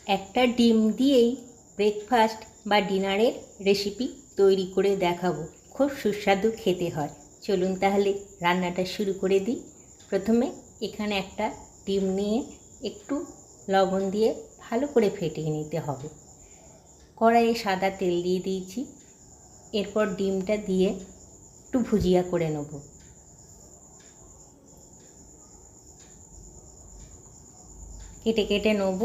একটা ডিম দিয়েই ব্রেকফাস্ট বা ডিনারের রেসিপি তৈরি করে দেখাবো। খুব সুস্বাদু খেতে হয়। চলুন তাহলে রান্নাটা শুরু করে দিই। প্রথমে এখানে একটা ডিম নিয়ে একটু লবণ দিয়ে ভালো করে ফেটিয়ে নিতে হবে। কড়াইয়ে সাদা তেল দিয়ে দিয়েছি। এরপর ডিমটা দিয়ে একটু ভুজিয়া করে নেব। কেটে কেটে নেব,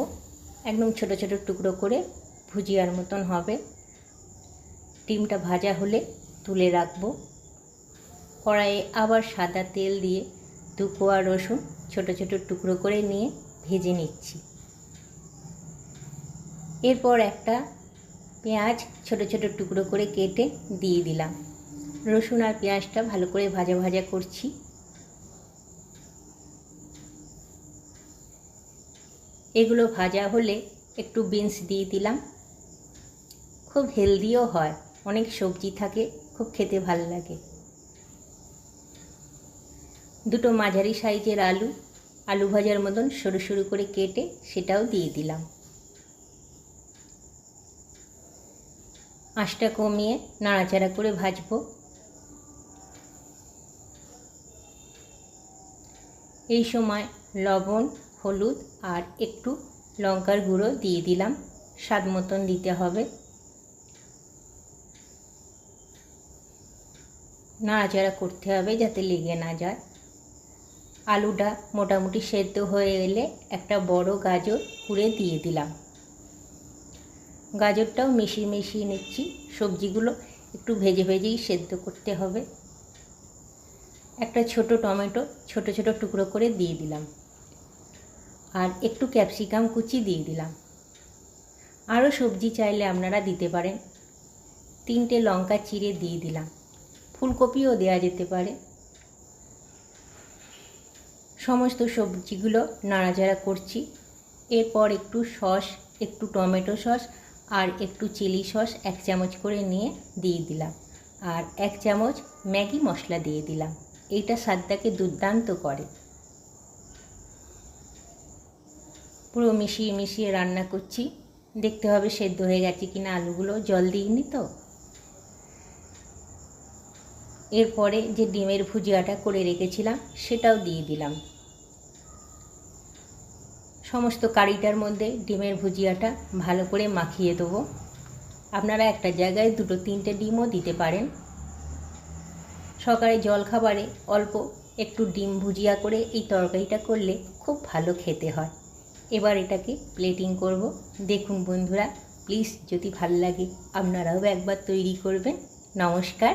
একদম ছোট ছোট টুকরো করে ভুজিয়ার মতন হবে। ডিমটা ভাজা হলে তুলে রাখবো। কড়াইয়ে আবার সাদা তেল দিয়ে 2 কোয়া রসুন ছোট ছোট টুকরো করে নিয়ে ভেজে নিচ্ছি। এরপর একটা পেঁয়াজ ছোট ছোট টুকরো করে কেটে দিয়ে দিলাম। রসুন আর পেঁয়াজটা ভালো করে ভাজা ভাজা করছি। এগুলো ভাজা হলে একটু বিনস দিয়ে দিলাম। খুব হেলদিও হয়, অনেক সবজি থাকে, খুব খেতে ভালো লাগে। দুটো মাঝারি সাইজের আলু ভাজার মতন সরু সরু করে কেটে সেটাও দিয়ে দিলাম। আঁচটা কমিয়ে নাড়াচাড়া করে ভাজবো। এই সময় লবণ, হলুদ আর একটু লঙ্কার গুঁড়ো দিয়ে দিলাম। স্বাদ মতন দিতে হবে। নাড়াচাড়া করতে হবে যাতে লেগে না যায়। আলুটা মোটামুটি সেদ্ধ হয়ে এলে একটা বড় গাজর কুড়ে দিয়ে দিলাম। গাজরটাও মিশিয়ে মিশিয়ে নিচ্ছি। সবজিগুলো একটু ভেজে ভেজেই সেদ্ধ করতে হবে। একটা ছোট টমেটো ছোট ছোট টুকরো করে দিয়ে দিলাম। আর একটু ক্যাপসিকাম কুচি দিয়ে দিলাম। আরও সবজি চাইলে আপনারা দিতে পারেন। 3টে লঙ্কা চিড়ে দিয়ে দিলাম। ফুলকপিও দেওয়া যেতে পারে। সমস্ত সবজিগুলো নাড়াচাড়া করছি। এরপর একটু সস, একটু টমেটো সস আর একটু চিলি সস 1 চামচ করে নিয়ে দিয়ে দিলাম। আর 1 চামচ ম্যাগি মশলা দিয়ে দিলাম। এইটা স্বাদটাকে দুর্দান্ত করে। পুরো মিশিয়ে মিশিয়ে রান্না করছি। দেখতে হবে সেদ্ধ হয়ে গেছে কিনা আলুগুলো, জল দিইনি তো। এরপরে যে ডিমের ভুজিয়াটা করে রেখেছিলাম সেটাও দিয়ে দিলাম। সমস্ত কারিটার মধ্যে ডিমের ভুজিয়াটা ভালো করে মাখিয়ে দেবো। আপনারা একটা জায়গায় 2-3টে ডিমও দিতে পারেন। সকালে জলখাবারে অল্প একটু ডিম ভুজিয়া করে এই তরকারিটা করলে খুব ভালো খেতে হয়। এবার এটাকে প্লেটিং করব। দেখুন বন্ধুরা, প্লিজ যদি ভালো লাগে আপনারাও একবার তৈরি করবেন। নমস্কার।